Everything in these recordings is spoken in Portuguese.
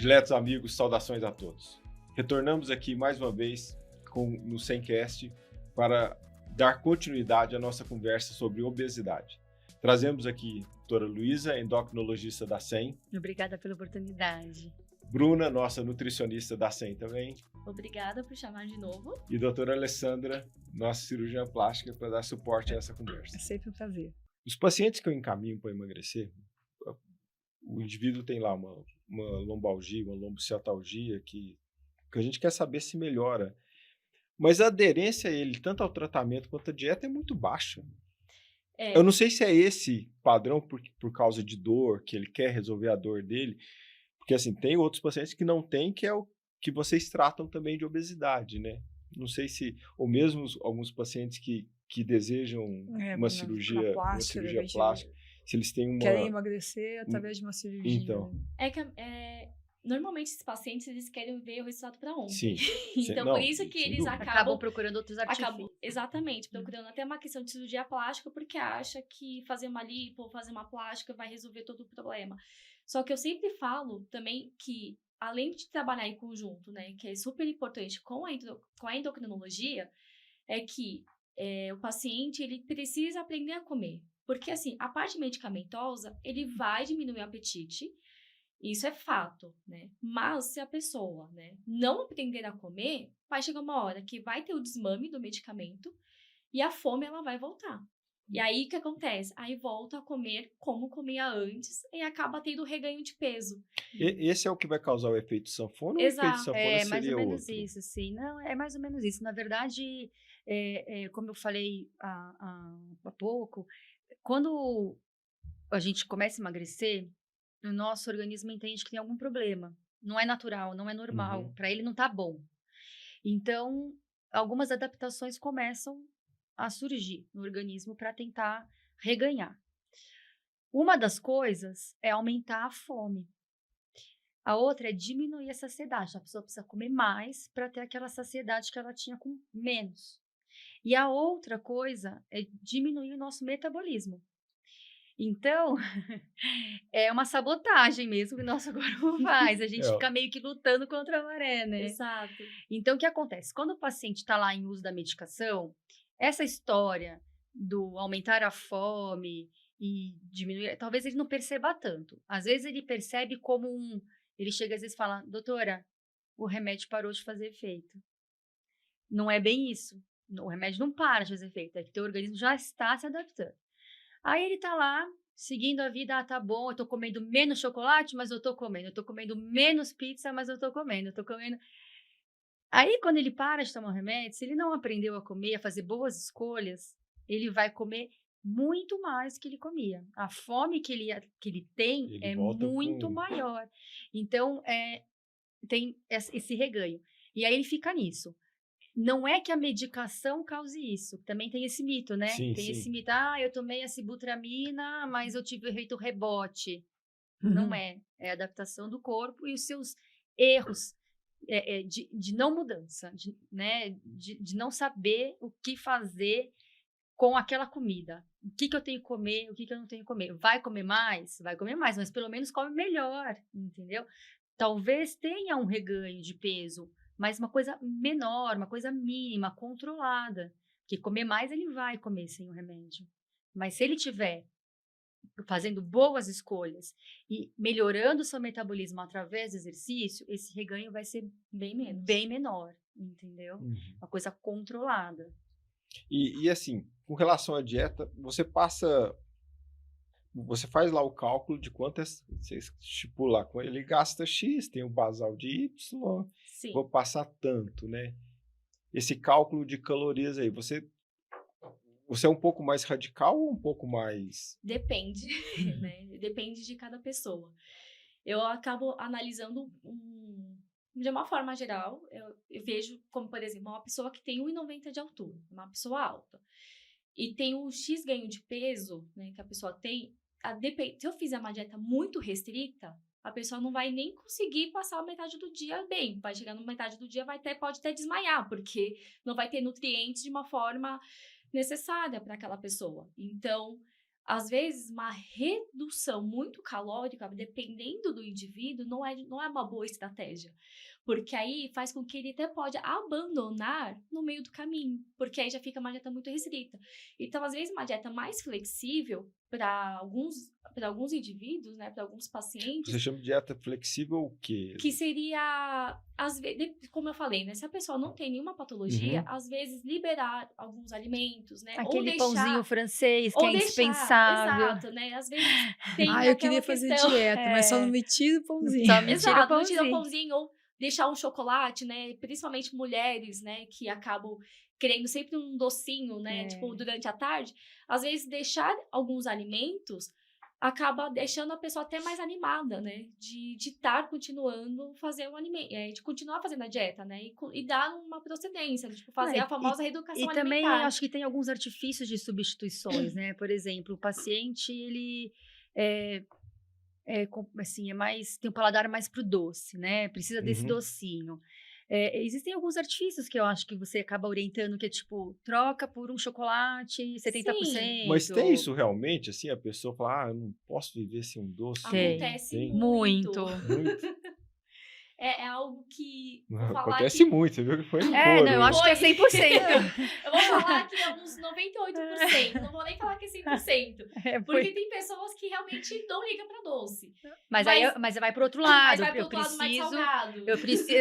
Diletos amigos, saudações a todos. Retornamos aqui mais uma vez no Semcast para dar continuidade à nossa conversa sobre obesidade. Trazemos aqui a doutora Luísa, endocrinologista da SEM. Obrigada pela oportunidade. Bruna, nossa nutricionista da SEM também. Obrigada por chamar de novo. E a doutora Alessandra, nossa cirurgiã plástica, para dar suporte a essa conversa. É sempre um prazer. Os pacientes que eu encaminho para emagrecer, o indivíduo tem lá uma lombalgia, uma lombociatalgia que a gente quer saber se melhora. Mas a aderência a ele, tanto ao tratamento quanto à dieta, é muito baixa. Eu não sei se é esse padrão por causa de dor, que ele quer resolver a dor dele, porque assim, tem outros pacientes que não têm, que é o que vocês tratam também de obesidade, né? Não sei se, ou mesmo alguns pacientes que desejam uma cirurgia plástica, se eles têm uma... Querem emagrecer através de uma cirurgia. Então. Normalmente esses pacientes, eles querem ver o resultado para ontem. Sim. Então, por isso que eles acabam procurando outros artifícios. Exatamente, procurando até uma questão de cirurgia plástica, porque acha que fazer uma lipo ou fazer uma plástica vai resolver todo o problema. Só que eu sempre falo também que, além de trabalhar em conjunto, né, que é super importante com a endocrinologia, é que o paciente, ele precisa aprender a comer. Porque, assim, a parte medicamentosa, ele vai diminuir o apetite. Isso é fato, né? Mas se a pessoa, né, não aprender a comer, vai chegar uma hora que vai ter o desmame do medicamento e a fome, ela vai voltar. E aí, o que acontece? Aí volta a comer como comia antes e acaba tendo reganho de peso. Esse é o que vai causar o efeito sanfona? Exato. Ou o efeito sanfona É mais ou menos outro? isso, sim. Não, é mais ou menos isso. Na verdade, como eu falei há pouco, quando a gente começa a emagrecer, o nosso organismo entende que tem algum problema. Não é natural, não é normal. Uhum. Para ele não tá bom. Então, algumas adaptações começam a surgir no organismo para tentar reganhar. Uma das coisas é aumentar a fome. A outra é diminuir a saciedade. A pessoa precisa comer mais para ter aquela saciedade que ela tinha com menos. E a outra coisa é diminuir o nosso metabolismo. Então, é uma sabotagem mesmo que o nosso corpo faz. A gente fica meio que lutando contra a maré, né? Exato. Então, o que acontece? Quando o paciente está lá em uso da medicação, essa história do aumentar a fome e diminuir, talvez ele não perceba tanto. Às vezes ele percebe como ele chega às vezes e fala, doutora, o remédio parou de fazer efeito. Não é bem isso. O remédio não para de fazer efeito, é que teu organismo já está se adaptando. Aí ele tá lá, seguindo a vida, tá bom, eu tô comendo menos chocolate, mas eu tô comendo menos pizza, mas eu tô comendo. Aí, quando ele para de tomar o remédio, se ele não aprendeu a comer, a fazer boas escolhas, ele vai comer muito mais do que ele comia. A fome que ele tem é muito maior. Então, tem esse reganho. E aí ele fica nisso. Não é que a medicação cause isso. Também tem esse mito, né? Sim, tem sim. esse mito, eu tomei a sibutramina, mas eu tive efeito rebote. Não é. É a adaptação do corpo e os seus erros de não mudança, né? De não saber o que fazer com aquela comida. O que eu tenho que comer, o que eu não tenho que comer. Vai comer mais? Vai comer mais, mas pelo menos come melhor, entendeu? Talvez tenha um reganho de peso, mas uma coisa menor, uma coisa mínima, controlada. Porque comer mais ele vai comer sem o remédio. Mas se ele tiver fazendo boas escolhas e melhorando o seu metabolismo através do exercício, esse reganho vai ser bem menor, entendeu? Uhum. Uma coisa controlada. E assim, com relação à dieta, você faz lá o cálculo de quantas, você estipula lá, ele gasta X, tem o basal de Y, Sim. Vou passar tanto, né? Esse cálculo de calorias aí, você é um pouco mais radical ou um pouco mais... Depende, né? Depende de cada pessoa. Eu acabo analisando de uma forma geral, eu vejo como, por exemplo, uma pessoa que tem 1,90 de altura, uma pessoa alta, e tem um X ganho de peso, né, que a pessoa tem, se eu fizer uma dieta muito restrita, a pessoa não vai nem conseguir passar a metade do dia bem. Vai chegar na metade do dia, pode até desmaiar, porque não vai ter nutrientes de uma forma necessária para aquela pessoa. Então, às vezes, uma redução muito calórica, dependendo do indivíduo, não é uma boa estratégia. Porque aí faz com que ele até pode abandonar no meio do caminho, porque aí já fica uma dieta muito restrita. Então, às vezes, uma dieta mais flexível para alguns indivíduos, né, para alguns pacientes, Você chama de dieta flexível o quê? que seria, às vezes, como eu falei, né? Se a pessoa não tem nenhuma patologia, Uhum. às vezes liberar alguns alimentos, né? Aquele pãozinho francês que ou é deixar, indispensável. exato, né? Às vezes tem Ah, eu aquela queria fazer questão. dieta, mas só não me tira o pãozinho. Só me tira o Exato, não tirar o pãozinho. pãozinho ou deixar um chocolate, né? Principalmente mulheres, né? Que acabam querendo sempre um docinho, né? É. Tipo, durante a tarde. Às vezes, deixar alguns alimentos acaba deixando a pessoa até mais animada, né? De estar continuando fazer um alimento, de continuar fazendo a dieta, né? E dar uma procedência, tipo, fazer a famosa reeducação E também alimentar. acho que tem alguns artifícios de substituições, né? Por exemplo, o paciente, ele assim, tem um paladar mais pro doce, né? Precisa desse Uhum. docinho. Existem alguns artifícios que eu acho que você acaba orientando, que é tipo, troca por um chocolate 70%. Mas tem isso realmente, assim, a pessoa fala, eu não posso viver sem um doce? Tem. Acontece Tem. Muito. Muito. É algo que vou falar Acontece que muito, você viu que foi no Não, couro, eu hein? acho que é 100%. eu vou falar que é uns 98%, não vou nem falar que é 100%, porque tem pessoas que realmente não ligam pra doce. Mas vai pro outro Mas lado. vai pro Eu outro lado mais preciso. salgado. Eu preciso.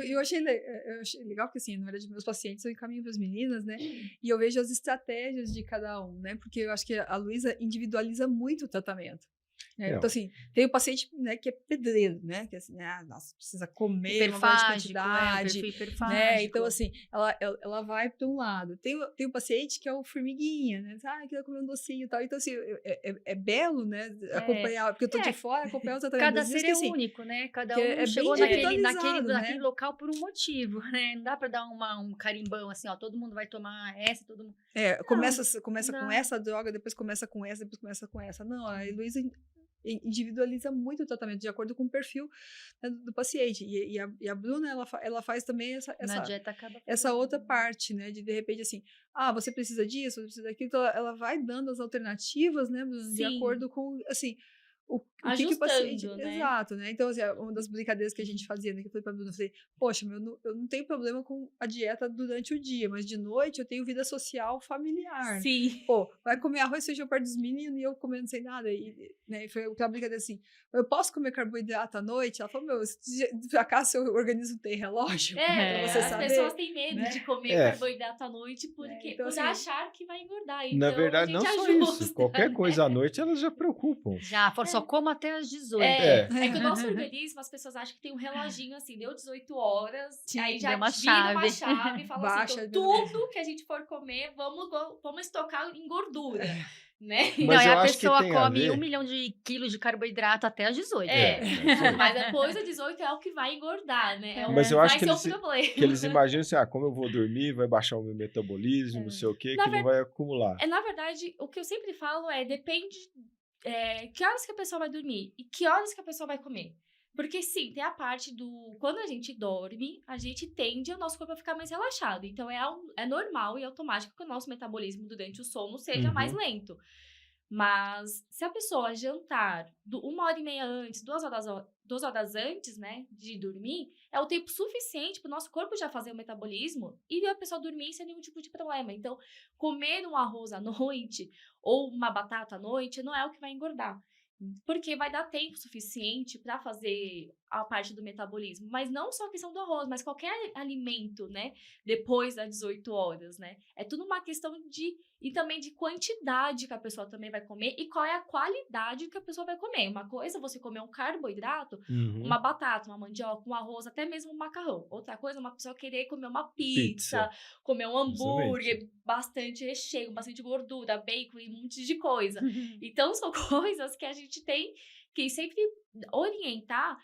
Eu achei legal, porque assim, na verdade, meus pacientes eu encaminho para as meninas, né? E eu vejo as estratégias de cada um, né? Porque eu acho que a Luísa individualiza muito o tratamento. Né? Então, assim, tem o paciente, né, que é pedreiro, né? Que assim, nossa, precisa comer uma grande quantidade. Né? Então, assim, ela vai para um lado. Tem o paciente que é o formiguinha, né? Queria comer um docinho e tal. Então, assim, é belo, né? Acompanhar, porque eu tô de fora, acompanhar o tratamento. Cada Mas ser que, é assim, único, né? Cada que um é chegou bem naquele individualizado, né? local por um motivo, né? Não dá pra dar um carimbão assim, ó, todo mundo vai tomar essa, todo mundo. Começa não com dá. essa droga, depois começa com essa, depois começa com essa. Não, a Heloísa individualiza muito o tratamento de acordo com o perfil, né, do paciente. E a Bruna, ela faz também Na dieta acaba essa outra parte, né? De repente, assim, você precisa disso, você precisa daquilo. Então, ela vai dando as alternativas, né, Bruna, de Sim. acordo com, assim, o que o Ajustando, paciente... né? Exato, né? Então, assim, uma das brincadeiras que a gente fazia, né, que eu falei pra Bruna, eu falei, poxa, eu não tenho problema com a dieta durante o dia, mas de noite eu tenho vida social familiar. Sim. Pô, vai comer arroz e feijão perto dos meninos e eu comendo sem nada. Né, foi aquela brincadeira assim, eu posso comer carboidrato à noite? Ela falou, por acaso seu organismo tem relógio? Pra você As saber, pessoas têm medo né? de comer carboidrato à noite Então, por assim, achar que vai engordar. Então, Na verdade, a não gente só ajusta, isso. Qualquer né? coisa à noite, elas já preocupam. Já, só como até as 18. É que o nosso organismo, as pessoas acham que tem um reloginho assim, deu 18 horas, Sim, aí já deu uma vira uma chave. chave e fala Baixa, assim, então, tudo que a gente for comer, vamos estocar em gordura, né? Mas Não, e eu a acho que pessoa tem a come ver- 1 milhão de quilos de carboidrato até as 18. Mas depois dos 18 é o que vai engordar, né? Mas eu acho vai que ser o problema. que eles imaginam assim, como eu vou dormir, vai baixar o meu metabolismo, não sei o quê, Na que não vai acumular. Na verdade, o que eu sempre falo depende que horas que a pessoa vai dormir e que horas que a pessoa vai comer. Porque sim, tem a parte do... Quando a gente dorme, a gente tende o nosso corpo a ficar mais relaxado. Então, é normal e automático que o nosso metabolismo durante o sono seja mais lento. Mas se a pessoa jantar 1h30 antes, 2 horas antes, né, de dormir, é o tempo suficiente para o nosso corpo já fazer o metabolismo e a pessoa dormir sem nenhum tipo de problema. Então, comer um arroz à noite ou uma batata à noite não é o que vai engordar. Porque vai dar tempo suficiente para fazer a parte do metabolismo. Mas não só a questão do arroz, mas qualquer alimento, né? Depois das 18 horas, né? É tudo uma questão e também de quantidade que a pessoa também vai comer e qual é a qualidade que a pessoa vai comer. Uma coisa é você comer um carboidrato, uma batata, uma mandioca, um arroz, até mesmo um macarrão. Outra coisa é uma pessoa querer comer uma pizza. Comer um hambúrguer, bastante recheio, bastante gordura, bacon e um monte de coisa. Então, são coisas que a gente tem que sempre orientar,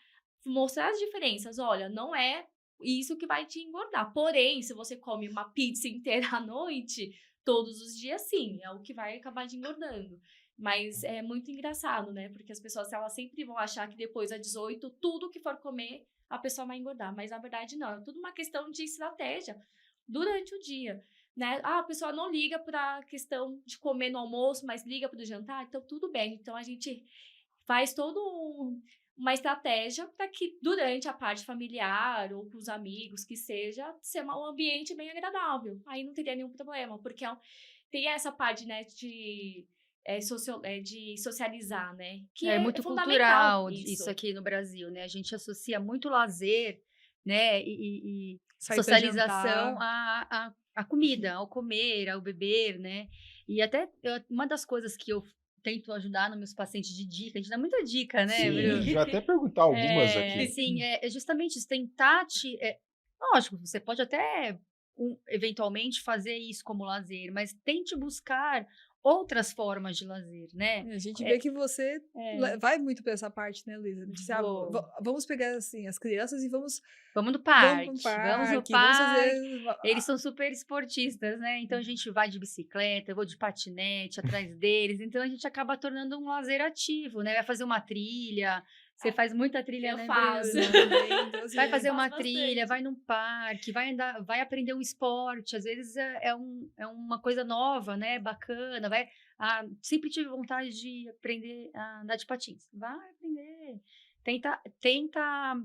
mostrar as diferenças. Olha, não é isso que vai te engordar. Porém, se você come uma pizza inteira à noite, todos os dias, sim, é o que vai acabar te engordando. Mas é muito engraçado, né? Porque as pessoas, elas sempre vão achar que depois das 18, tudo que for comer, a pessoa vai engordar. Mas, na verdade, não. É tudo uma questão de estratégia durante o dia. né? A pessoa não liga para a questão de comer no almoço, mas liga para o jantar, então tudo bem. Então a gente faz uma estratégia para que durante a parte familiar ou com os amigos, que seja, ser um ambiente bem agradável. Aí não teria nenhum problema, porque tem essa parte, né, de socializar, né? Que É é muito fundamental cultural isso aqui no Brasil, né? A gente associa muito lazer, né? E Sair pra socialização jantar. à comida, ao comer, ao beber, né? E até uma das coisas que eu tento ajudar nos meus pacientes de dica, a gente dá muita dica, né, Sim, a Bruno? gente vai até perguntar algumas aqui. Sim, é justamente isso, tentar lógico, você pode até eventualmente fazer isso como lazer, mas tente buscar outras formas de lazer, né? A gente vê que você vai muito para essa parte, né, Luísa? Vou. Vamos pegar, assim, as crianças e vamos Vamos no no parque, vamos no parque, parque. fazer... Eles são super esportistas, né? Então a gente vai de bicicleta, eu vou de patinete atrás deles. Então a gente acaba tornando um lazer ativo, né? Vai fazer uma trilha. Você faz muita trilha, eu né, faço. Bruna? Então, assim, Vai fazer faço uma bastante. trilha, vai num parque, vai andar, vai aprender um esporte. Às vezes é uma coisa nova, né? Bacana. Sempre tive vontade de aprender a andar de patins. Vai aprender. Tenta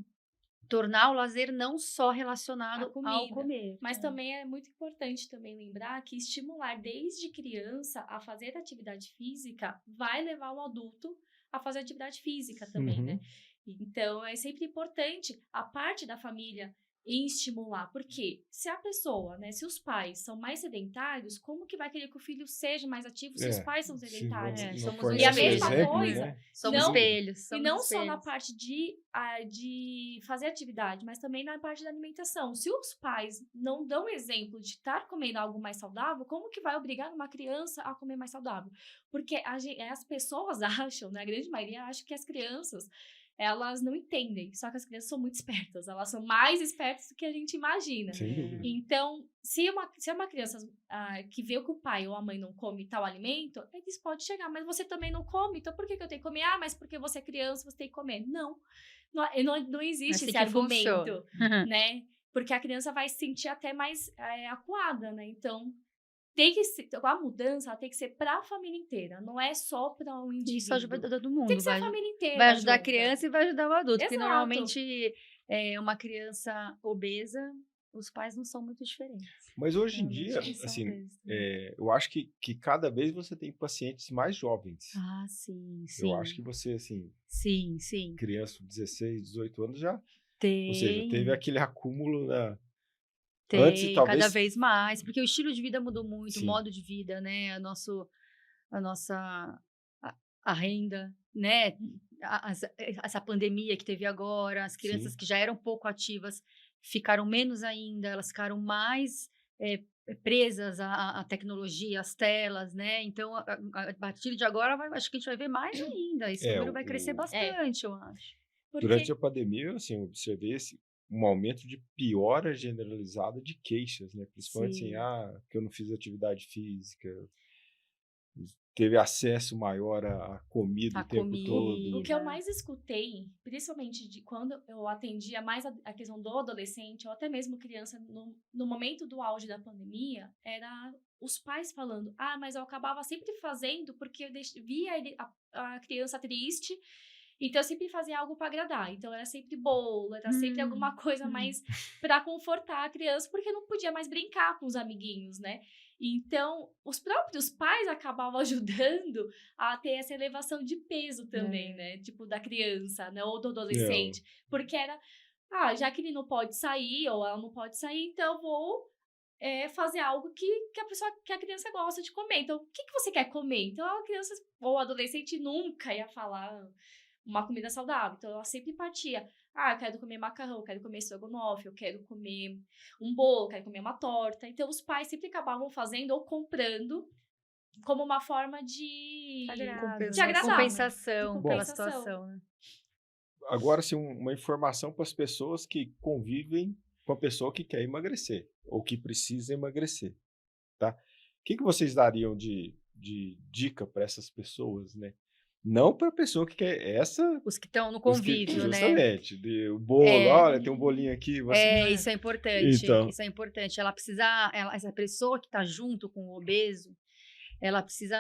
tornar o lazer não só relacionado ao comida. comer. Mas também é muito importante também lembrar que estimular desde criança a fazer atividade física vai levar o adulto a fazer atividade física também, né? Então, é sempre importante a parte da família em estimular. Porque se a pessoa, né, se os pais são mais sedentários, como que vai querer que o filho seja mais ativo se os pais são sedentários? somos E a os mesma espelhos, coisa, né? Somos Não- espelhos. e Somos não só na espelhos. parte de fazer atividade, mas também na parte da alimentação. Se os pais não dão exemplo de estar comendo algo mais saudável, como que vai obrigar uma criança a comer mais saudável? Porque as pessoas acham, né, a grande maioria acha que as crianças, elas não entendem. Só que as crianças são muito espertas. Elas são mais espertas do que a gente imagina. Sem dúvida. Então, se é uma criança que vê que o pai ou a mãe não come tal alimento, eles podem chegar, mas você também não come, então por que eu tenho que comer? Ah, mas porque você é criança, você tem que comer. Não existe Assim esse que argumento, funciona. né? Porque a criança vai se sentir até mais acuada, né? Então, tem que ser, a mudança ela tem que ser para a família inteira, não é só para um indivíduo. Isso ajuda todo mundo. Tem que ser a família inteira. Vai ajudar a junta. criança e vai ajudar o adulto. Porque Exato. normalmente uma criança obesa, os pais não são muito diferentes. Mas hoje em Realmente, dia, eles são assim, obesos também. eu acho que cada vez você tem pacientes mais jovens. Ah, sim, sim. Eu acho que você, assim, Sim, sim. criança de 16, 18 anos já, Tem. ou seja, teve aquele acúmulo Tem, antes, talvez... cada vez mais, porque o estilo de vida mudou muito, Sim. o modo de vida, né, a nossa a renda, né, essa pandemia que teve agora, as crianças Sim. que já eram pouco ativas ficaram menos ainda, elas ficaram mais presas à tecnologia, às telas, né, então a partir de agora acho que a gente vai ver mais ainda, esse número vai crescer bastante, eu acho. Durante a pandemia, assim, eu observei um aumento de piora generalizada de queixas, né? Principalmente Sim. assim, que eu não fiz atividade física, teve acesso maior à comida o tempo todo. O que eu mais escutei, principalmente de quando eu atendia mais a questão do adolescente, ou até mesmo criança, no momento do auge da pandemia, era os pais falando, mas eu acabava sempre fazendo porque eu via a criança triste, então eu sempre fazia algo para agradar. Então era sempre bolo, era sempre alguma coisa mais para confortar a criança, porque não podia mais brincar com os amiguinhos, né? Então, os próprios pais acabavam ajudando a ter essa elevação de peso também, né? Tipo, da criança, né? Ou do adolescente. Porque era, já que ele não pode sair, ou ela não pode sair, então eu vou fazer algo que a criança gosta de comer. Então, o que você quer comer? Então, a criança ou o adolescente nunca ia falar uma comida saudável. Então, ela sempre partia. Eu quero comer macarrão, eu quero comer estrogonofe, eu quero comer um bolo, eu quero comer uma torta. Então, os pais sempre acabavam fazendo ou comprando como uma forma de agradar. Compensação Bom, pela situação, né? Agora, assim, uma informação para as pessoas que convivem com a pessoa que quer emagrecer ou que precisa emagrecer, tá? O que vocês dariam de dica para essas pessoas, né? Não para a pessoa que quer essa. Os que estão no Os que, convívio, né? justamente, o bolo, É. olha, tem um bolinho aqui. Você, Isso é importante. Então. Isso é importante. Essa pessoa que está junto com o obeso, ela precisa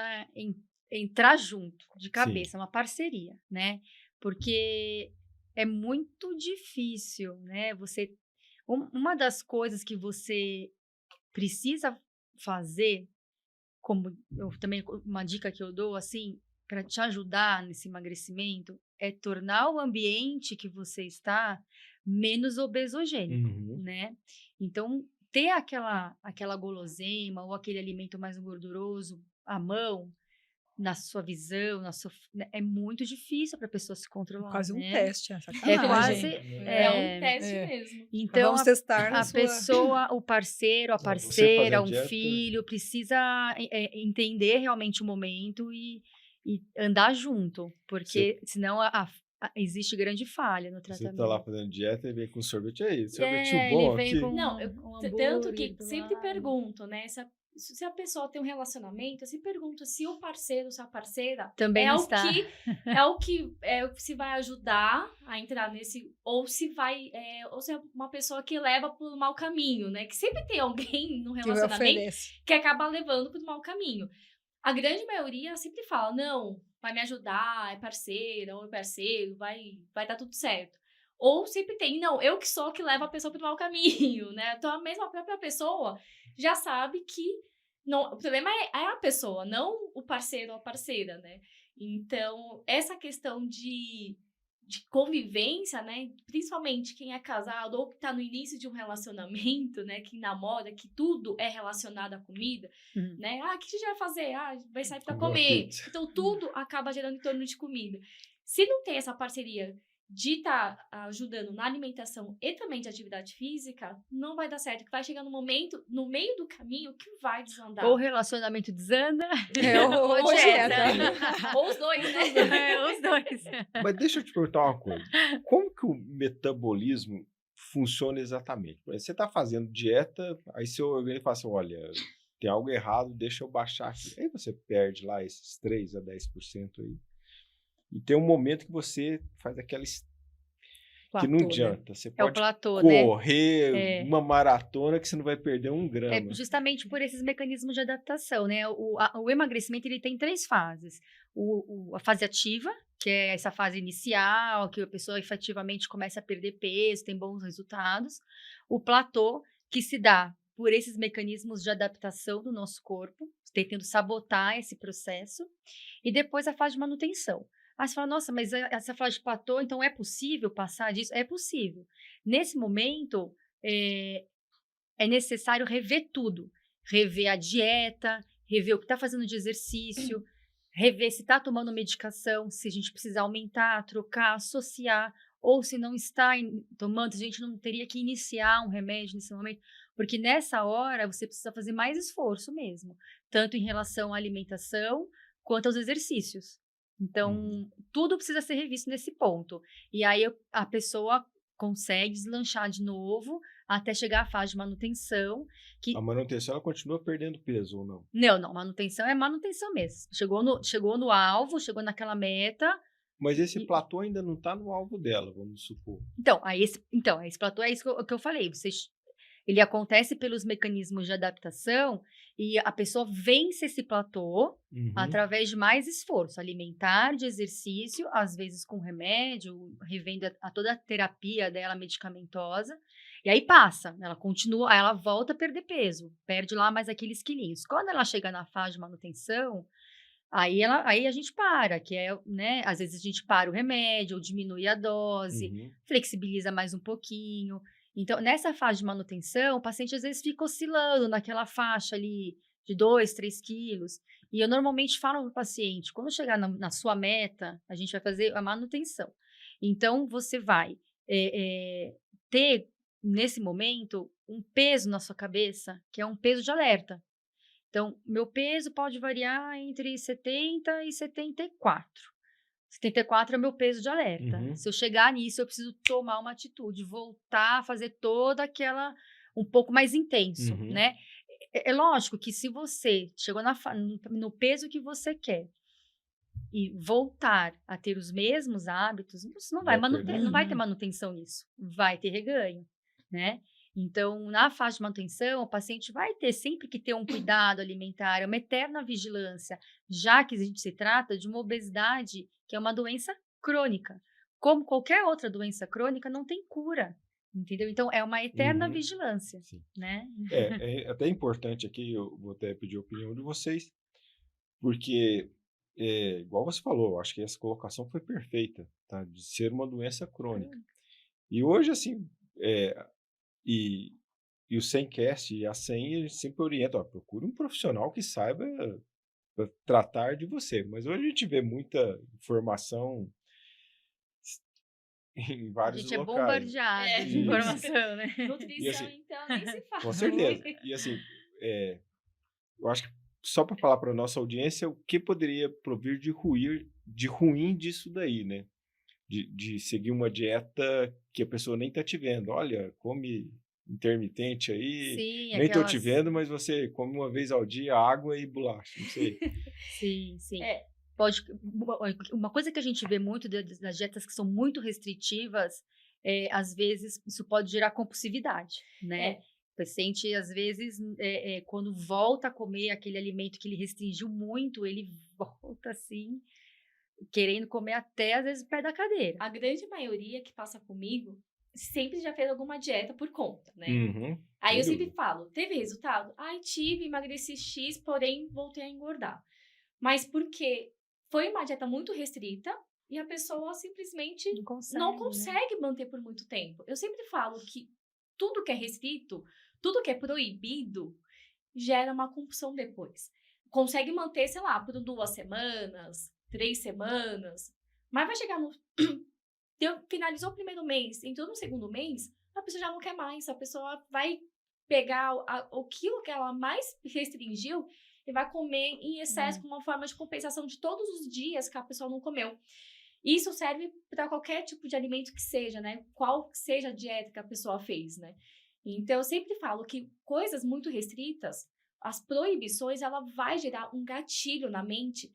entrar junto, de cabeça, uma parceria, né? Porque é muito difícil, né? Uma das coisas que você precisa fazer, como também uma dica que eu dou, assim, para te ajudar nesse emagrecimento, é tornar o ambiente que você está menos obesogênico, Uhum. né? Então, ter aquela guloseima ou aquele alimento mais gorduroso à mão, na sua visão, é muito difícil para a pessoa se controlar, Quase um né? teste, é É sacanagem. quase... É um teste mesmo. Então, Vamos testar na a sua... pessoa, o parceiro, a Você fazer parceira, a um dieta- filho, precisa entender realmente o momento e andar junto, porque senão existe grande falha no Você tratamento. tá lá fazendo dieta e vem com sorvete aí. Sorvetinho É, bom ele vem aqui. com Não, um tanto hambúrguer que do sempre lado. pergunto, né? Se a pessoa tem um relacionamento, eu sempre pergunto se o parceiro, se a parceira Também não está. se vai ajudar a entrar nesse, ou se ou se é uma pessoa que leva pro mau caminho, né? Que sempre tem alguém no que relacionamento oferece. que acaba levando pro mau caminho. A grande maioria sempre fala, não, vai me ajudar, é parceira ou é parceiro, vai dar tudo certo. Ou sempre tem, não, eu que sou que leva a pessoa pro mau caminho, né? Então, a mesma própria pessoa já sabe que não, o problema é a pessoa, não o parceiro ou a parceira, né? Então, essa questão de convivência, né? Principalmente quem é casado ou que tá no início de um relacionamento, né? Que namora, que tudo é relacionado à comida, né? Ah, o que a gente vai fazer? Ah, vai sair pra Comer uma comer. pizza. Então, tudo acaba gerando em torno de comida. Se não tem essa parceria de estar ajudando na alimentação e também de atividade física, não vai dar certo. Que vai chegar no momento, no meio do caminho, que vai desandar. Ou o relacionamento desanda, Ou dieta. Ou os dois, né? Os dois. Mas deixa eu te perguntar uma coisa. Como que o metabolismo funciona exatamente? Por exemplo, você está fazendo dieta, aí seu organismo fala assim, olha, tem algo errado, deixa eu baixar aqui. Aí você perde lá esses 3 a 10% aí. E tem um momento que você faz aquela... que não platô, né? adianta. Você É o pode platô, né? correr uma maratona que você não vai perder um É grama. justamente por esses mecanismos de adaptação, né? O emagrecimento ele tem 3 fases. A fase ativa, que é essa fase inicial, que a pessoa efetivamente começa a perder peso, tem bons resultados. O platô, que se dá por esses mecanismos de adaptação do nosso corpo, tentando sabotar esse processo. E depois a fase de manutenção. Aí você fala, nossa, mas essa fase de platô, então é possível passar disso? É possível. Nesse momento, é necessário rever tudo. Rever a dieta, rever o que está fazendo de exercício, rever se está tomando medicação, se a gente precisa aumentar, trocar, associar, ou se não está tomando, a gente não teria que iniciar um remédio nesse momento, porque nessa hora você precisa fazer mais esforço mesmo, tanto em relação à alimentação quanto aos exercícios. Então, tudo precisa ser revisto nesse ponto. E aí a pessoa consegue deslanchar de novo até chegar à fase de manutenção. A manutenção, ela continua perdendo peso ou não? Não, manutenção é manutenção mesmo. Chegou no alvo, chegou naquela meta. Mas esse platô ainda não está no alvo dela, vamos supor. Então, esse platô é isso que eu falei. Ele acontece pelos mecanismos de adaptação e a pessoa vence esse platô através de mais esforço alimentar, de exercício, às vezes com remédio, revendo toda a terapia dela medicamentosa. E aí passa, ela continua, aí ela volta a perder peso, perde lá mais aqueles quilinhos. Quando ela chega na fase de manutenção, aí a gente para, que é, né, às vezes a gente para o remédio, ou diminui a dose, flexibiliza mais um pouquinho. Então, nessa fase de manutenção, o paciente às vezes fica oscilando naquela faixa ali de 2, 3 quilos. E eu normalmente falo para o paciente, quando chegar na sua meta, a gente vai fazer a manutenção. Então, você vai ter, nesse momento, um peso na sua cabeça, que é um peso de alerta. Então, meu peso pode variar entre 70 e 74. 74 é meu peso de alerta. Se eu chegar nisso, eu preciso tomar uma atitude, voltar a fazer toda aquela... um pouco mais intenso, né? É lógico que se você chegou no peso que você quer e voltar a ter os mesmos hábitos, isso não vai, não vai ter manutenção nisso, vai ter reganho, né? Então, na fase de manutenção, o paciente vai ter sempre que ter um cuidado alimentar, uma eterna vigilância, já que a gente se trata de uma obesidade que é uma doença crônica. Como qualquer outra doença crônica, não tem cura, entendeu? Então, é uma eterna vigilância, né? É até importante aqui, eu vou até pedir a opinião de vocês, porque, igual você falou, eu acho que essa colocação foi perfeita, tá? De ser uma doença crônica. E hoje, assim, e o Semcast e a SEM, a gente sempre orienta, procure um profissional que saiba tratar de você. Mas hoje a gente vê muita informação em vários locais. A gente é bombardeado de informação, né? Nutrição, assim, então, nem se fala. Com certeza. E assim, eu acho que só para falar para a nossa audiência o que poderia provir de ruim disso daí, né? De seguir uma dieta que a pessoa nem está te vendo. Olha, come intermitente aí, sim, nem estou te vendo, mas você come uma vez ao dia água e bolacha, não sei. Sim. Uma coisa que a gente vê muito das dietas que são muito restritivas, às vezes isso pode gerar compulsividade, né? O paciente, às vezes, quando volta a comer aquele alimento que ele restringiu muito, ele volta assim, querendo comer até, às vezes, o pé da cadeira. A grande maioria que passa comigo sempre já fez alguma dieta por conta, né? Aí eu sempre falo, teve resultado? Ai, tive, emagreci X, porém voltei a engordar. Mas porque foi uma dieta muito restrita e a pessoa simplesmente não consegue manter por muito tempo. Eu sempre falo que tudo que é restrito, tudo que é proibido, gera uma compulsão depois. Consegue manter, sei lá, por 2 semanas, 3 semanas, mas vai chegar no... finalizou o primeiro mês, entrou no segundo mês, a pessoa já não quer mais, a pessoa vai pegar o quilo que ela mais restringiu e vai comer em excesso como uma forma de compensação de todos os dias que a pessoa não comeu. Isso serve para qualquer tipo de alimento que seja, né? Qual que seja a dieta que a pessoa fez, né? Então, eu sempre falo que coisas muito restritas, as proibições, ela vai gerar um gatilho na mente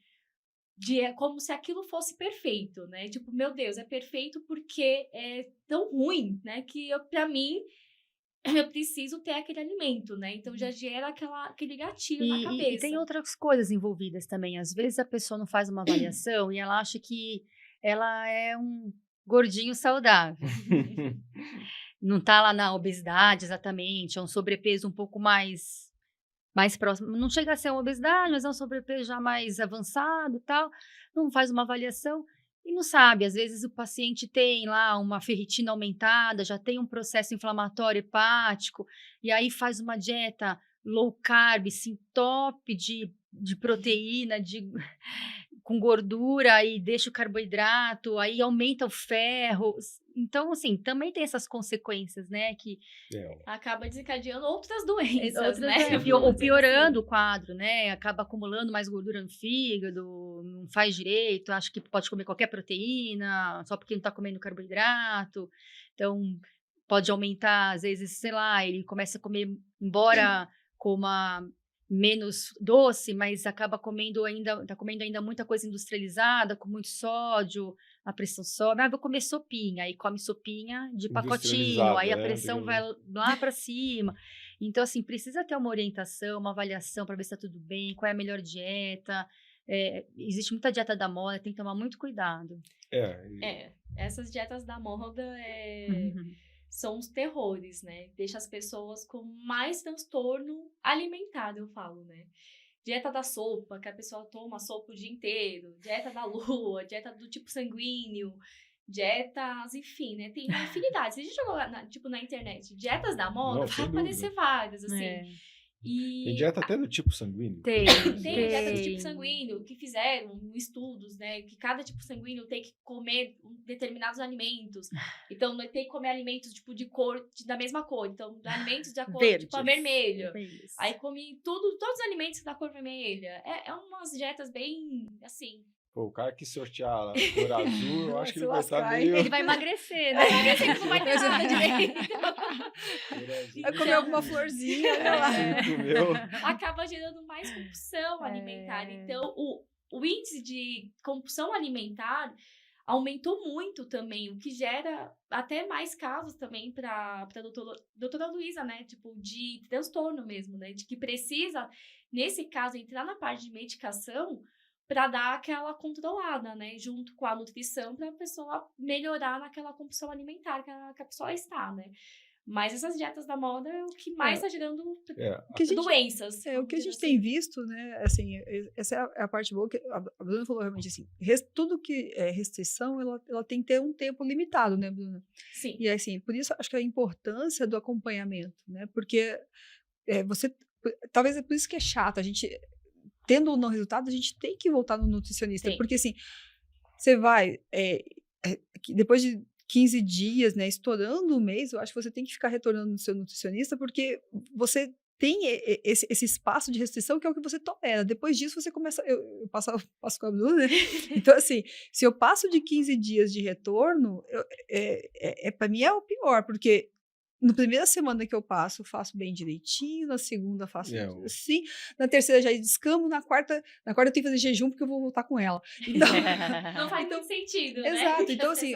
como se aquilo fosse perfeito, né? Tipo, meu Deus, é perfeito porque é tão ruim, né? Que pra mim, eu preciso ter aquele alimento, né? Então, já gera aquele gatilho na cabeça. E tem outras coisas envolvidas também. Às vezes, a pessoa não faz uma avaliação e ela acha que ela é um gordinho saudável. Não tá lá na obesidade exatamente, é um sobrepeso um pouco mais próximo, não chega a ser uma obesidade, mas é um sobrepeso já mais avançado e tal, não faz uma avaliação e não sabe, às vezes o paciente tem lá uma ferritina aumentada, já tem um processo inflamatório hepático, e aí faz uma dieta low carb, assim, top de proteína, com gordura, e deixa o carboidrato, aí aumenta o ferro. Então, assim, também tem essas consequências, né? Que acaba desencadeando outras doenças, né? Ou piorando o quadro, né? Acaba acumulando mais gordura no fígado, não faz direito, acha que pode comer qualquer proteína, só porque não está comendo carboidrato. Então, pode aumentar, às vezes, sei lá, ele começa a comer, embora coma menos doce, mas acaba comendo ainda muita coisa industrializada, com muito sódio, a pressão sobe. Vou comer sopinha, aí come sopinha de pacotinho, aí a pressão vai lá para cima. Então, assim, precisa ter uma orientação, uma avaliação para ver se está tudo bem, qual é a melhor dieta. Existe muita dieta da moda, tem que tomar muito cuidado. Essas dietas da moda são os terrores, né? Deixa as pessoas com mais transtorno alimentar, eu falo, né? Dieta da sopa, que a pessoa toma sopa o dia inteiro. Dieta da lua, dieta do tipo sanguíneo. Dietas, enfim, né? Tem uma infinidade. Se a gente jogar, na internet, dietas da moda, vai aparecer várias, assim. Tem dieta até do tipo sanguíneo? Tem dieta do tipo sanguíneo, que fizeram estudos, né? Que cada tipo sanguíneo tem que comer determinados alimentos. Então, tem que comer alimentos, tipo, de cor, da mesma cor. Então, alimentos da cor, tipo, a vermelha. Aí come todos os alimentos da cor vermelha. É umas dietas bem, assim... Pô, o cara que sortear a cor azul, eu acho que ele vai estar meio... Ele vai emagrecer, né? Não vai ter nada direito. Vai comer alguma florzinha, né? Acaba gerando mais compulsão alimentar. Então, o índice de compulsão alimentar aumentou muito também, o que gera até mais casos também para a doutora Luísa, né? Tipo, de transtorno mesmo, né? De que precisa, nesse caso, entrar na parte de medicação para dar aquela controlada, né? Junto com a nutrição, para a pessoa melhorar naquela compulsão alimentar que a pessoa está, né? Mas essas dietas da moda é o que mais está gerando doenças. O que a gente assim. tem visto, né, assim, essa é a parte boa, que a Bruna falou realmente assim, tudo que é restrição, ela tem que ter um tempo limitado, né, Bruna? Sim. E assim, por isso acho que a importância do acompanhamento, né, porque talvez é por isso que é chato, a gente, tendo ou não resultado, a gente tem que voltar no nutricionista, porque assim, você vai, depois de 15 dias, né, estourando o mês, eu acho que você tem que ficar retornando no seu nutricionista, porque você tem esse espaço de restrição que é o que você tolera. Depois disso, você começa... Eu passo com a Bruna, né? Então, assim, se eu passo de 15 dias de retorno, para mim é o pior, porque na primeira semana que eu faço bem direitinho, na segunda faço assim, na terceira já descamo, na quarta eu tenho que fazer jejum porque eu vou voltar com ela. Então, não faz muito sentido, né? Exato, então assim,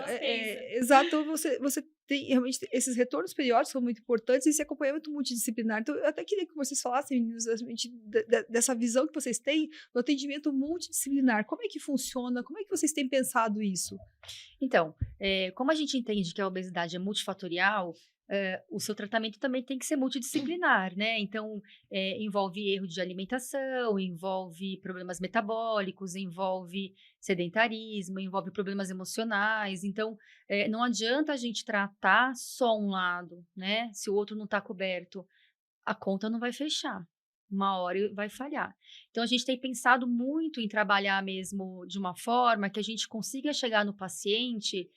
exato, você tem realmente esses retornos periódicos são muito importantes e esse acompanhamento multidisciplinar. Então, eu até queria que vocês falassem, meninos, dessa visão que vocês têm do atendimento multidisciplinar. Como é que funciona? Como é que vocês têm pensado isso? Então, como a gente entende que a obesidade é multifatorial, o seu tratamento também tem que ser multidisciplinar, né? Então, envolve erro de alimentação, envolve problemas metabólicos, envolve sedentarismo, envolve problemas emocionais. Então, não adianta a gente tratar só um lado, né? Se o outro não está coberto, a conta não vai fechar. Uma hora vai falhar. Então, a gente tem pensado muito em trabalhar mesmo de uma forma que a gente consiga chegar no paciente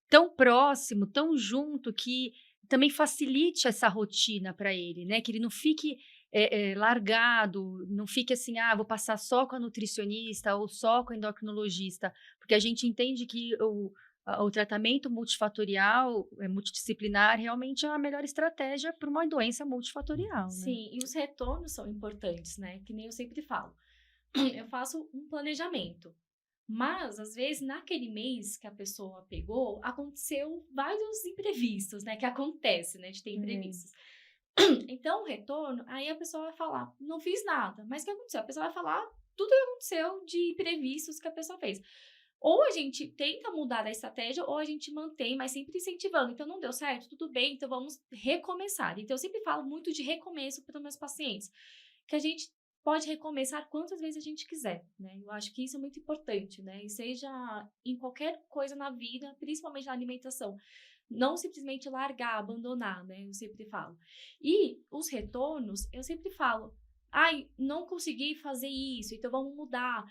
tão próximo, tão junto, que também facilite essa rotina para ele, né? Que ele não fique largado, não fique assim, vou passar só com a nutricionista ou só com a endocrinologista, porque a gente entende que o tratamento multifatorial, multidisciplinar, realmente é a melhor estratégia para uma doença multifatorial, né? Sim, e os retornos são importantes, né? Que nem eu sempre falo. Eu faço um planejamento. Mas, às vezes, naquele mês que a pessoa pegou, aconteceu vários imprevistos, né? Que acontece, né? De ter imprevistos. Então, o retorno, aí a pessoa vai falar, não fiz nada. Mas o que aconteceu? A pessoa vai falar tudo o que aconteceu de imprevistos que a pessoa fez. Ou a gente tenta mudar a estratégia, ou a gente mantém, mas sempre incentivando. Então, não deu certo? Tudo bem, então vamos recomeçar. Então, eu sempre falo muito de recomeço para os meus pacientes. Que a gente pode recomeçar quantas vezes a gente quiser, né? Eu acho que isso é muito importante, né? E seja em qualquer coisa na vida, principalmente na alimentação. Não simplesmente largar, abandonar, né? Eu sempre falo. E os retornos, eu sempre falo, não consegui fazer isso, então vamos mudar.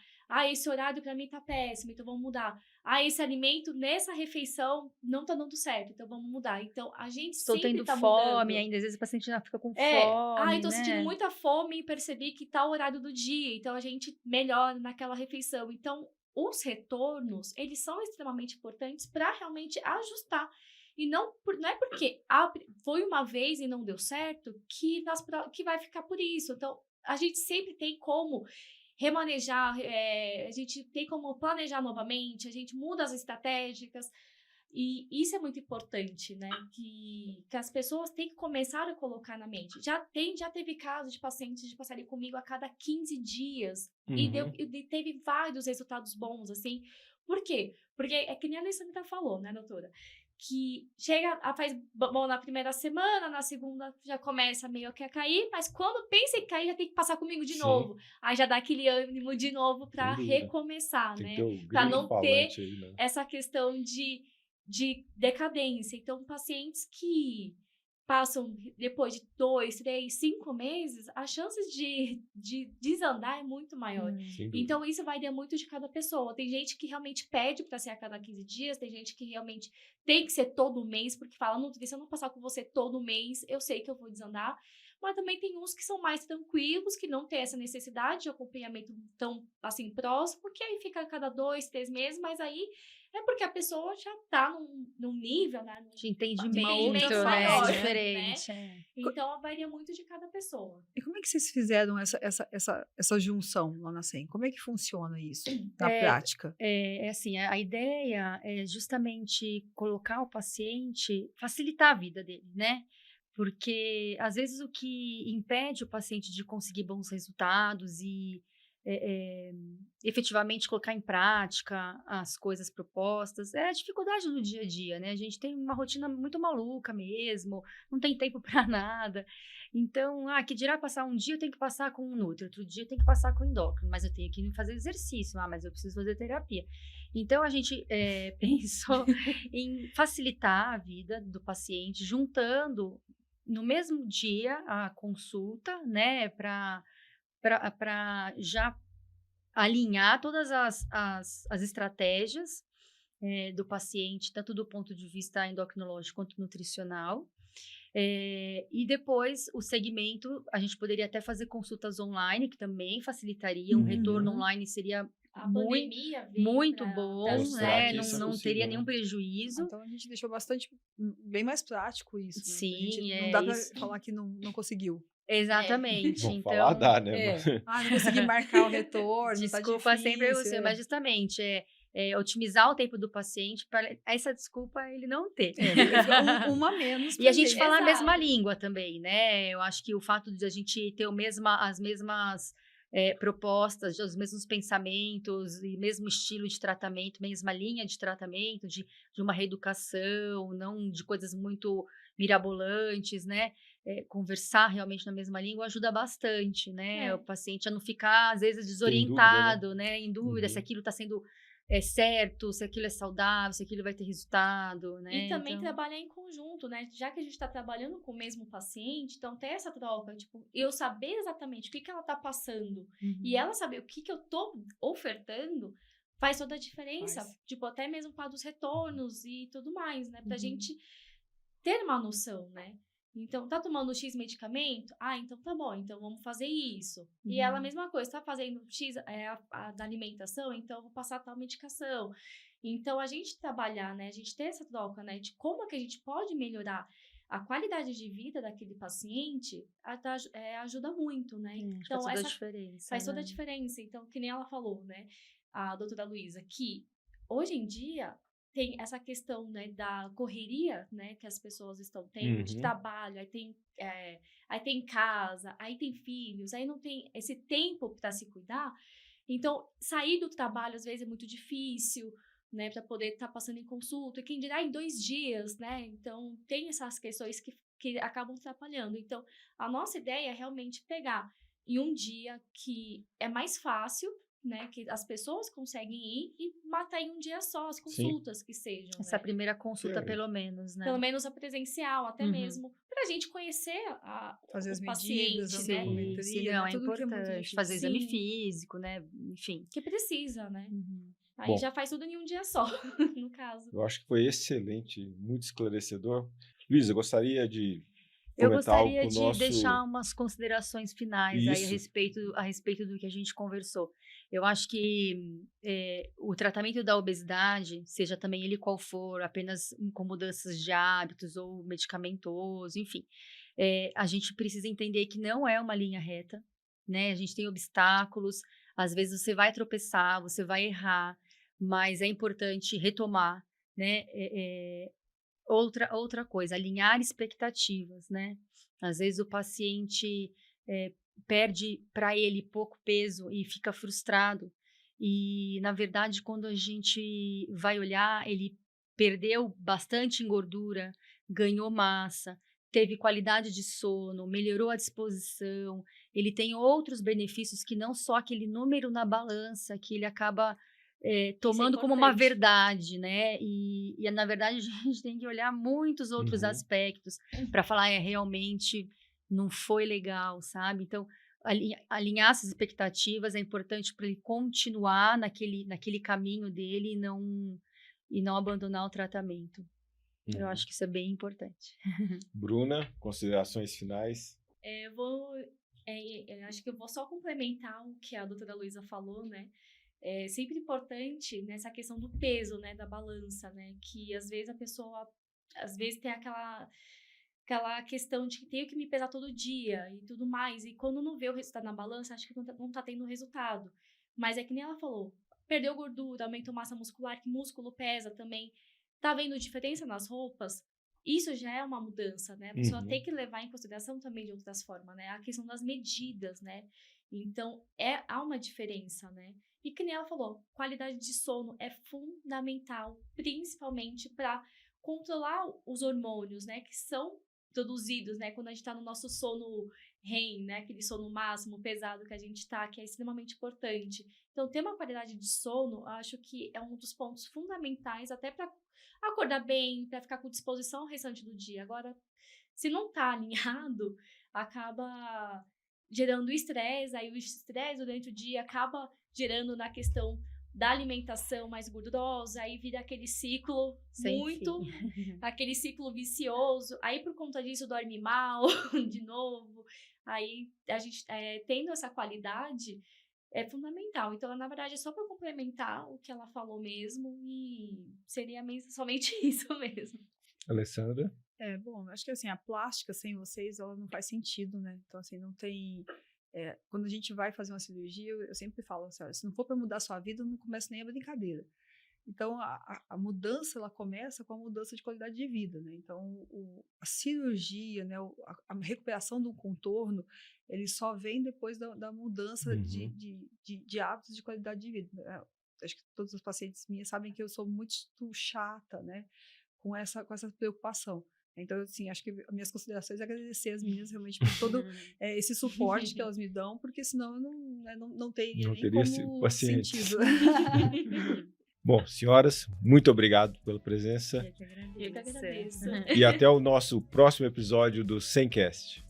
Esse horário para mim tá péssimo, então vamos mudar. Esse alimento nessa refeição não tá dando certo, então vamos mudar. Então, a gente Estou sempre tendo tá fome mudando. ainda, às vezes o paciente já fica com fome, Tô né? sentindo muita fome e percebi que tá o horário do dia, então a gente melhora naquela refeição. Então, os retornos, eles são extremamente importantes para realmente ajustar. E não é porque foi uma vez e não deu certo que vai ficar por isso. Então, a gente sempre tem como remanejar, a gente tem como planejar novamente, a gente muda as estratégicas. E isso é muito importante, né? Que as pessoas têm que começar a colocar na mente. Já teve casos de pacientes de passarem comigo a cada 15 dias. E teve vários resultados bons, assim. Por quê? Porque é que nem a Alessandra falou, né, doutora? Que faz bom na primeira semana, na segunda já começa meio que a cair, mas quando pensa em cair, já tem que passar comigo de novo. Aí já dá aquele ânimo de novo para recomeçar, né? Para não ter aí, né? essa questão de decadência. Então, pacientes que passam depois de 2, 3, 5 meses, as chances de desandar é muito maior. Então, isso vai dar muito de cada pessoa. Tem gente que realmente pede para ser a cada 15 dias, tem gente que realmente tem que ser todo mês, porque fala, se eu não passar com você todo mês, eu sei que eu vou desandar. mas também tem uns que são mais tranquilos, que não tem essa necessidade de acompanhamento tão, assim, próximo, que aí fica a cada 2, 3 meses, mas aí é porque a pessoa já tá num nível, né? De entendimento, entendimento né? maior, né? Diferente. É. Então, varia muito de cada pessoa. E como é que vocês fizeram essa junção lá na SEM? Como é que funciona isso na prática? É assim, a ideia é justamente colocar o paciente, facilitar a vida dele, né? Porque, às vezes, o que impede o paciente de conseguir bons resultados e efetivamente colocar em prática as coisas propostas é a dificuldade do dia a dia, né? A gente tem uma rotina muito maluca mesmo, não tem tempo para nada. Então, que dirá passar um dia eu tenho que passar com um nutri, outro dia eu tenho que passar com endócrino, mas eu tenho que fazer exercício, mas eu preciso fazer terapia. Então, a gente pensou em facilitar a vida do paciente, juntando no mesmo dia a consulta, né, para já alinhar todas as estratégias do paciente, tanto do ponto de vista endocrinológico quanto nutricional. E depois, o segmento, a gente poderia até fazer consultas online, que também facilitaria, um retorno online seria A pandemia veio muito pra bom, mostrar né? que isso é Não possível, teria né? nenhum prejuízo. Então a gente deixou bem mais prático isso. Né? Sim, A gente, não dá para isso. falar que não conseguiu. Exatamente. Vamos Então, falar, dá, né? Não consegui marcar o retorno, desculpa tá sempre difícil. você, mas justamente otimizar o tempo do paciente para essa desculpa ele não ter. Uma menos. E a gente gente. fala a mesma Exato. língua também, né? Eu acho que o fato de a gente ter as mesmas propostas, os mesmos pensamentos e mesmo estilo de tratamento, mesma linha de tratamento, de uma reeducação, não de coisas muito mirabolantes, né? Conversar realmente na mesma língua ajuda bastante, né? O paciente a não ficar, às vezes, desorientado, né? Em dúvida se aquilo está sendo certo, se aquilo é saudável, se aquilo vai ter resultado, né? E também Então, trabalhar em conjunto, né? Já que a gente está trabalhando com o mesmo paciente, então ter essa troca, tipo, eu saber exatamente o que ela tá passando e ela saber o que eu tô ofertando, faz toda a diferença. Faz. Tipo, até mesmo para os retornos e tudo mais, né? Pra gente ter uma noção, né? Então, tá tomando X medicamento? Então tá bom, então vamos fazer isso. E ela, a mesma coisa, tá fazendo X da alimentação, então eu vou passar tal medicação. Então, a gente trabalhar, né? A gente ter essa troca, né? De como é que a gente pode melhorar a qualidade de vida daquele paciente, ajuda muito, né? então, faz toda a diferença. Faz toda a né? diferença. Então, que nem ela falou, né? A doutora Luísa, que hoje em dia tem essa questão, né, da correria, né, que as pessoas estão tendo, de trabalho, aí tem casa, aí tem filhos, aí não tem esse tempo para se cuidar. Então, sair do trabalho às vezes é muito difícil, né, para poder estar passando em consulta. E quem dirá em 2 dias, né? Então, tem essas questões que acabam atrapalhando. Então, a nossa ideia é realmente pegar em um dia que é mais fácil, né, que as pessoas conseguem ir e matar em um dia só as consultas que sejam. Essa né? primeira consulta, pelo menos, né? Pelo menos a presencial, até mesmo, para a gente conhecer Fazer as o medidas, paciente, a né? antropometria, Não, né? é Tudo que é muito importante. difícil. Fazer exame Sim. físico, né? Enfim. Que precisa, né? Aí Bom. já faz tudo em um dia só, no caso. Eu acho que foi excelente, muito esclarecedor. Luísa, gostaria de Eu comentar algo gostaria com o de nosso... deixar umas considerações finais aí Isso. a respeito do que a gente conversou. Eu acho que o tratamento da obesidade, seja também ele qual for, apenas com mudanças de hábitos ou medicamentoso, enfim, a gente precisa entender que não é uma linha reta, né? A gente tem obstáculos, às vezes você vai tropeçar, você vai errar, mas é importante retomar, né? Outra coisa, alinhar expectativas, né? Às vezes o paciente perde para ele pouco peso e fica frustrado. E, na verdade, quando a gente vai olhar, ele perdeu bastante em gordura, ganhou massa, teve qualidade de sono, melhorou a disposição, ele tem outros benefícios que não só aquele número na balança que ele acaba tomando como uma importante. verdade, né? E, na verdade, a gente tem que olhar muitos outros aspectos para falar, realmente não foi legal, sabe? Então, alinhar essas expectativas é importante para ele continuar naquele caminho dele e não abandonar o tratamento. Eu acho que isso é bem importante. Bruna, considerações finais? Acho que eu vou só complementar o que a doutora Luísa falou, né? É sempre importante nessa questão do peso, né, da balança, né, que às vezes a pessoa, tem aquela questão de que tenho que me pesar todo dia e tudo mais, e quando não vê o resultado na balança, acho que não tá tendo resultado. Mas é que nem ela falou, perdeu gordura, aumentou massa muscular, que músculo pesa também, tá vendo diferença nas roupas? Isso já é uma mudança, né? A pessoa tem que levar em consideração também de outras formas, né? A questão das medidas, né? Então, há uma diferença, né? E que nem ela falou, qualidade de sono é fundamental, principalmente para controlar os hormônios, né? Que são produzidos, né? Quando a gente está no nosso sono REM, né? Aquele sono máximo, pesado que a gente está, que é extremamente importante. Então, ter uma qualidade de sono, eu acho que é um dos pontos fundamentais até para acordar bem, para ficar com disposição ao restante do dia. Agora, se não tá alinhado, acaba gerando estresse, aí o estresse durante o dia acaba gerando na questão da alimentação mais gordurosa, aí vira aquele ciclo aquele ciclo vicioso, aí por conta disso dorme mal de novo, aí a gente tendo essa qualidade é fundamental. Então, na verdade, é só para complementar o que ela falou mesmo e seria somente isso mesmo. Alessandra? Bom, acho que assim, a plástica sem vocês, ela não faz sentido, né? Então, assim, não tem... quando a gente vai fazer uma cirurgia, eu sempre falo assim, se não for para mudar a sua vida, não começa nem a brincadeira. Então, a mudança, ela começa com a mudança de qualidade de vida, né? Então, a cirurgia, né? A recuperação do contorno, ele só vem depois da mudança de hábitos de qualidade de vida. Acho que todos os pacientes minhas sabem que eu sou muito chata, né? Com essa preocupação. Então, assim, acho que as minhas considerações é agradecer as meninas realmente por todo esse suporte que elas me dão, porque senão eu não teria nem como pacientes. sentido. Bom, senhoras, muito obrigado pela presença. Eu que agradeço. E até o nosso próximo episódio do Semcast.